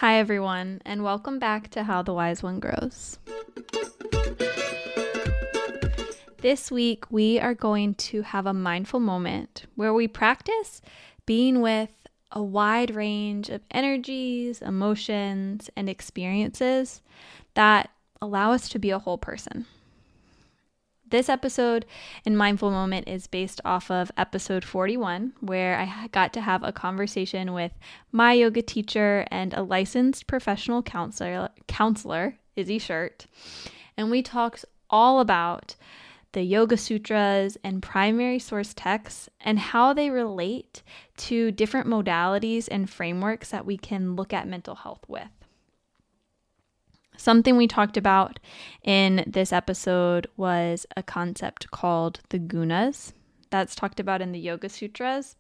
Hi, everyone, and welcome back to How the Wise One Grows. This week, we are going to have a mindful moment where we practice being with a wide range of energies, emotions, and experiences that allow us to be a whole person. This episode in Mindful Moment is based off of episode 41, where I got to have a conversation with my yoga teacher and a licensed professional counselor, Izzy Shirt. And we talked all about the Yoga Sutras and primary source texts and how they relate to different modalities and frameworks that we can look at mental health with. Something we talked about in this episode was a concept called the gunas that's talked about in the Yoga Sutras,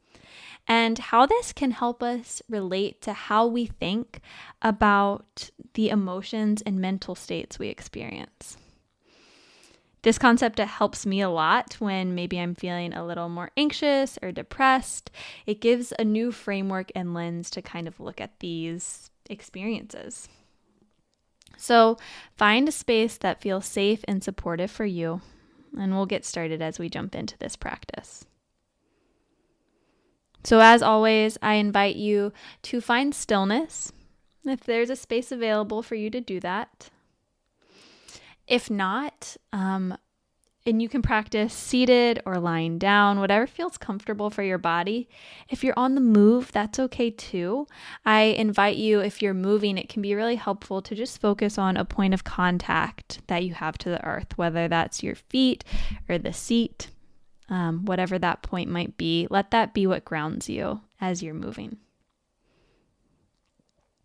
and how this can help us relate to how we think about the emotions and mental states we experience. This concept helps me a lot when maybe I'm feeling a little more anxious or depressed. It gives a new framework and lens to kind of look at these experiences. So find a space that feels safe and supportive for you, and we'll get started as we jump into this practice. So as always, I invite you to find stillness, if there's a space available for you to do that. If not, and you can practice seated or lying down, whatever feels comfortable for your body. If you're on the move, that's okay too. I invite you, if you're moving, it can be really helpful to just focus on a point of contact that you have to the earth, whether that's your feet or the seat, whatever that point might be. Let that be what grounds you as you're moving.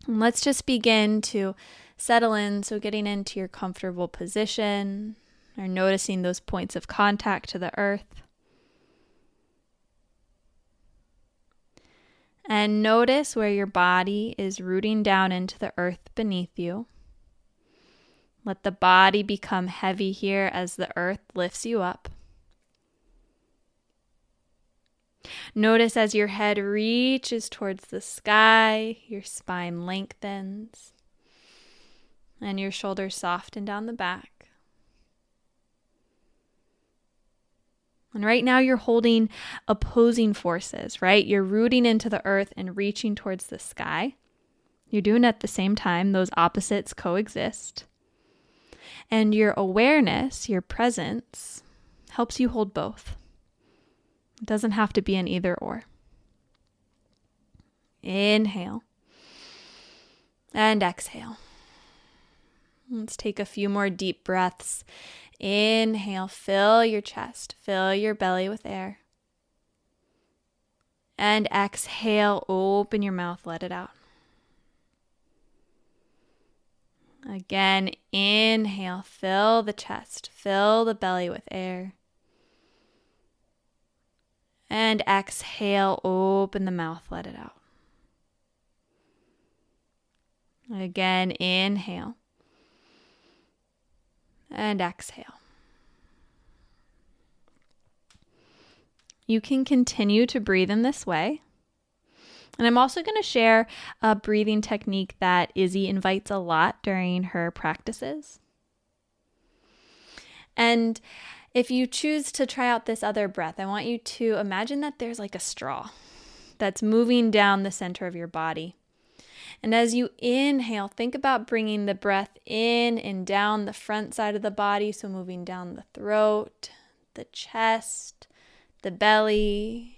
And let's just begin to settle in. So getting into your comfortable position, or noticing those points of contact to the earth. And notice where your body is rooting down into the earth beneath you. Let the body become heavy here as the earth lifts you up. Notice as your head reaches towards the sky, your spine lengthens, and your shoulders soften down the back. And right now you're holding opposing forces, right? You're rooting into the earth and reaching towards the sky. You're doing it at the same time. Those opposites coexist. And your awareness, your presence, helps you hold both. It doesn't have to be an either or. Inhale. And exhale. Let's take a few more deep breaths. Inhale, fill your chest, fill your belly with air. And exhale, open your mouth, let it out. Again, inhale, fill the chest, fill the belly with air. And exhale, open the mouth, let it out. Again, inhale. And exhale. You can continue to breathe in this way. And I'm also going to share a breathing technique that Izzy invites a lot during her practices. And if you choose to try out this other breath, I want you to imagine that there's like a straw that's moving down the center of your body. And as you inhale, think about bringing the breath in and down the front side of the body. So moving down the throat, the chest, the belly,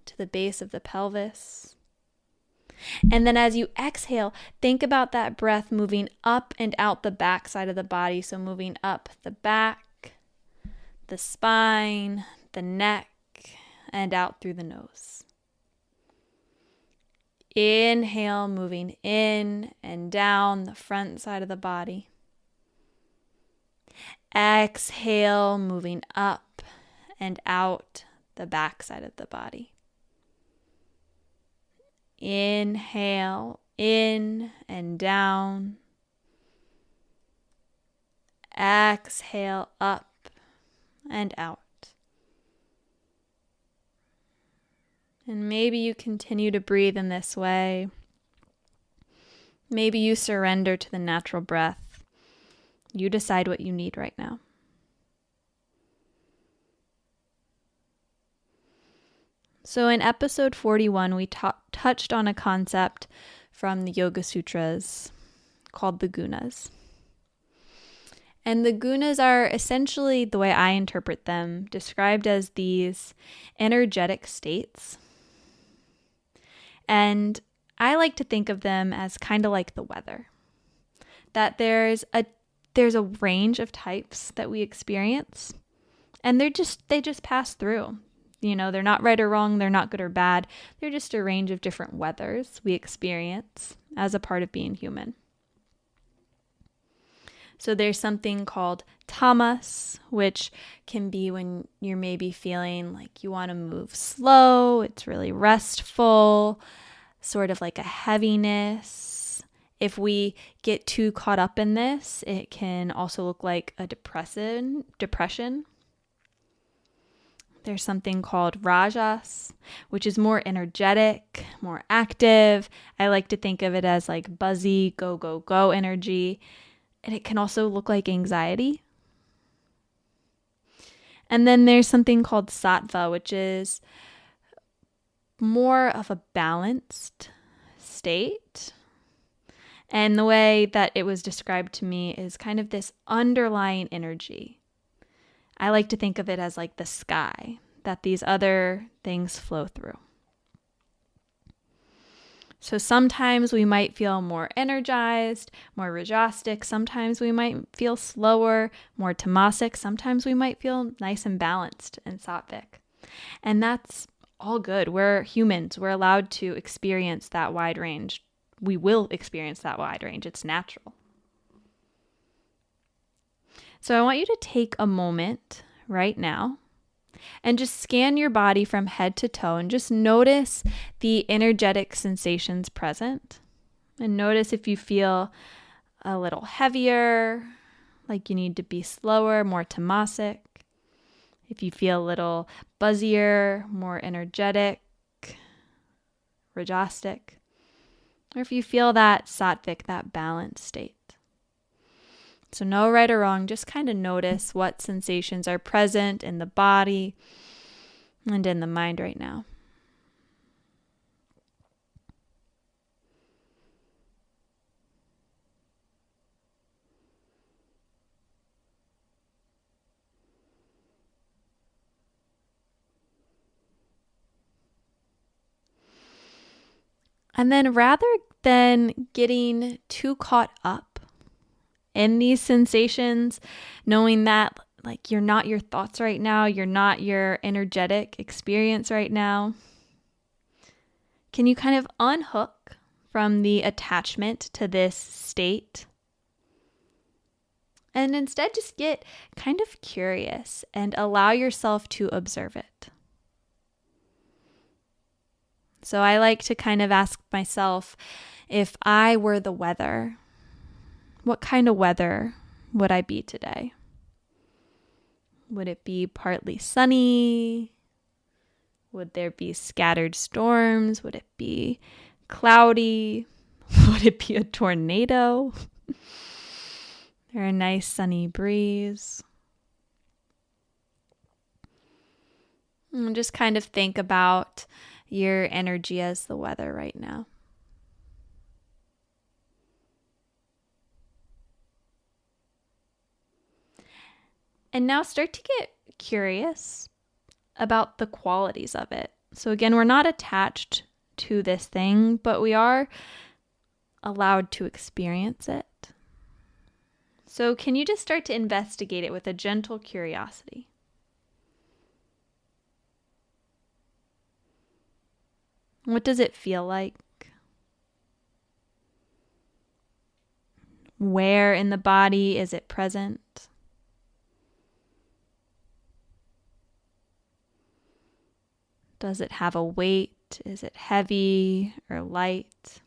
to the base of the pelvis. And then as you exhale, think about that breath moving up and out the back side of the body. So moving up the back, the spine, the neck, and out through the nose. Inhale, moving in and down the front side of the body. Exhale, moving up and out the back side of the body. Inhale, in and down. Exhale, up and out. And maybe you continue to breathe in this way. Maybe you surrender to the natural breath. You decide what you need right now. So in episode 41, we touched on a concept from the Yoga Sutras called the gunas. And the gunas are essentially, the way I interpret them, described as these energetic states. And I like to think of them as kind of like the weather. That there's a range of types that we experience, and they just pass through. They're not right or wrong, they're not good or bad. They're just a range of different weathers we experience as a part of being human. So there's something called tamas, which can be when you're maybe feeling like you want to move slow, it's really restful, sort of like a heaviness. If we get too caught up in this, it can also look like a depression. There's something called rajas, which is more energetic, more active. I like to think of it as like buzzy, go, go, go energy. And it can also look like anxiety. And then there's something called sattva, which is more of a balanced state. And the way that it was described to me is kind of this underlying energy. I like to think of it as like the sky that these other things flow through. So sometimes we might feel more energized, more rajasic. Sometimes we might feel slower, more tamasic. Sometimes we might feel nice and balanced and sattvic. And that's all good. We're humans. We're allowed to experience that wide range. We will experience that wide range. It's natural. So I want you to take a moment right now and just scan your body from head to toe and just notice the energetic sensations present. And notice if you feel a little heavier, like you need to be slower, more tamasic. If you feel a little buzzier, more energetic, rajasic. Or if you feel that sattvic, that balanced state. So no right or wrong, just kind of notice what sensations are present in the body and in the mind right now. And then rather than getting too caught up in these sensations, knowing that like you're not your thoughts right now, you're not your energetic experience right now, can you kind of unhook from the attachment to this state? And instead just get kind of curious and allow yourself to observe it. So I like to kind of ask myself, if I were the weather, what kind of weather would I be today? Would it be partly sunny? Would there be scattered storms? Would it be cloudy? Would it be a tornado? Or a nice sunny breeze? And just kind of think about your energy as the weather right now. And now start to get curious about the qualities of it. So again, we're not attached to this thing, but we are allowed to experience it. So can you just start to investigate it with a gentle curiosity? What does it feel like? Where in the body is it present? Does it have a weight? Is it heavy or light?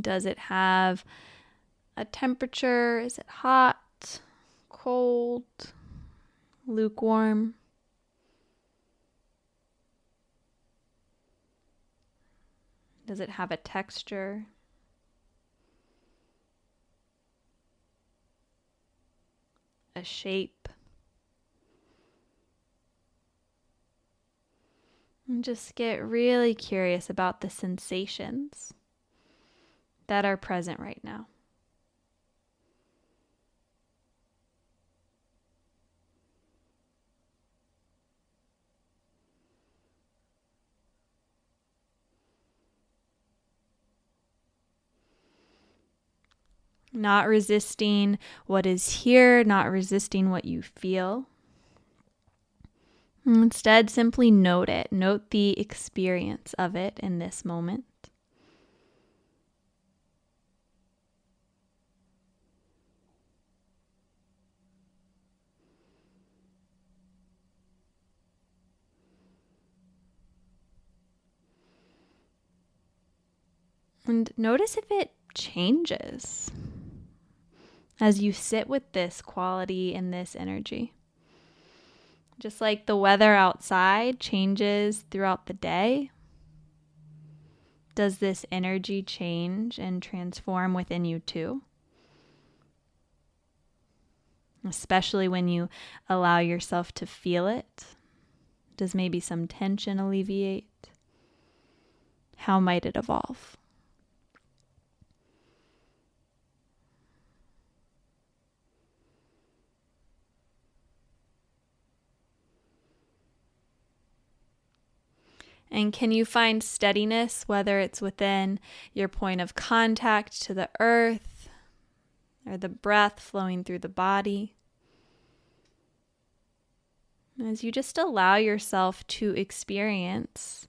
Does it have a temperature? Is it hot, cold, lukewarm? Does it have a texture? A shape? And just get really curious about the sensations that are present right now. Not resisting what is here, not resisting what you feel. Instead, simply note it. Note the experience of it in this moment. And notice if it changes as you sit with this quality and this energy. Just like the weather outside changes throughout the day, does this energy change and transform within you too? Especially when you allow yourself to feel it. Does maybe some tension alleviate? How might it evolve? And can you find steadiness, whether it's within your point of contact to the earth or the breath flowing through the body? As you just allow yourself to experience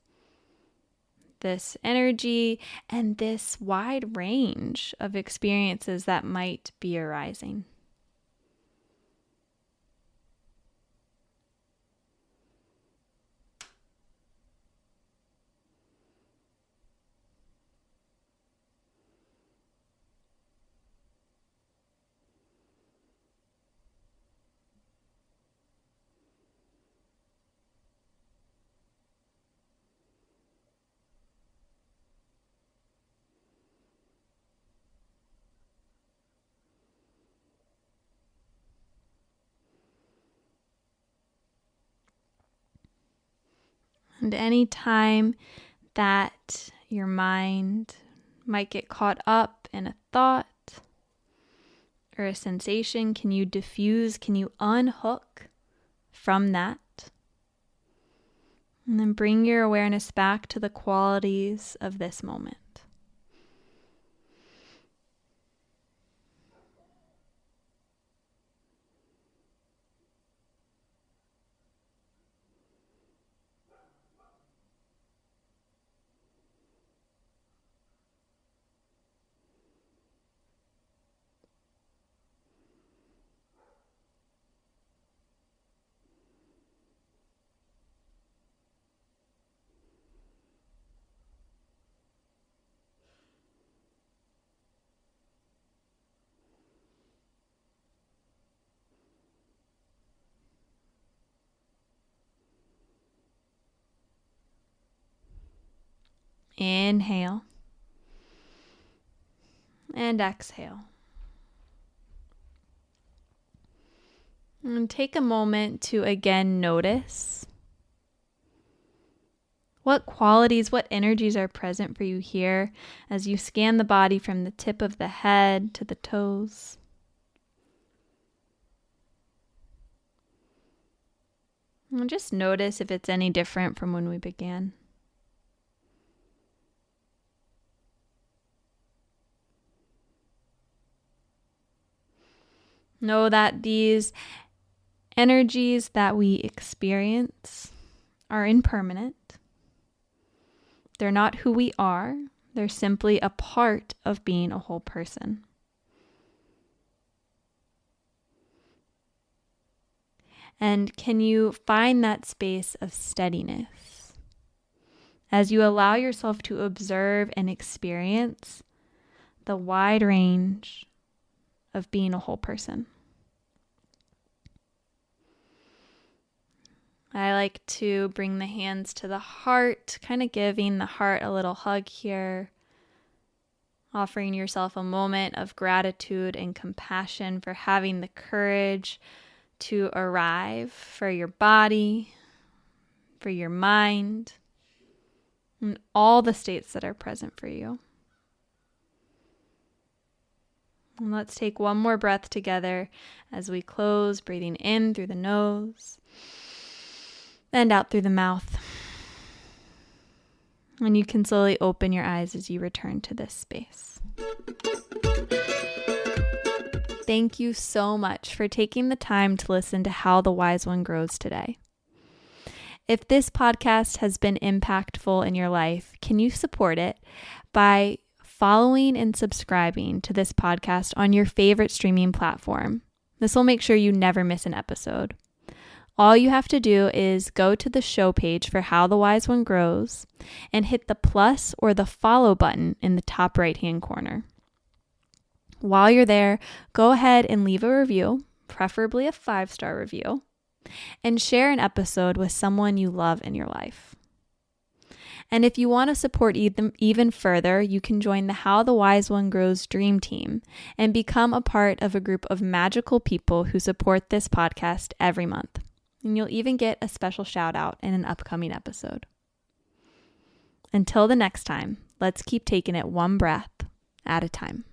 this energy and this wide range of experiences that might be arising. And any time that your mind might get caught up in a thought or a sensation, can you diffuse, can you unhook from that? And then bring your awareness back to the qualities of this moment. Inhale and exhale. And take a moment to again notice what qualities, what energies are present for you here as you scan the body from the tip of the head to the toes. And just notice if it's any different from when we began. Know that these energies that we experience are impermanent. They're not who we are. They're simply a part of being a whole person. And can you find that space of steadiness as you allow yourself to observe and experience the wide range of being a whole person? I like to bring the hands to the heart, kind of giving the heart a little hug here, offering yourself a moment of gratitude and compassion for having the courage to arrive, for your body, for your mind, and all the states that are present for you. And let's take one more breath together as we close, breathing in through the nose and out through the mouth. And you can slowly open your eyes as you return to this space. Thank you so much for taking the time to listen to How the Wise One Grows today. If this podcast has been impactful in your life, can you support it by following and subscribing to this podcast on your favorite streaming platform? This will make sure you never miss an episode. All you have to do is go to the show page for How the Wise One Grows and hit the plus or the follow button in the top right-hand corner. While you're there, go ahead and leave a review, preferably a 5-star review, and share an episode with someone you love in your life. And if you want to support even further, you can join the How the Wise One Grows Dream Team and become a part of a group of magical people who support this podcast every month. And you'll even get a special shout out in an upcoming episode. Until the next time, let's keep taking it one breath at a time.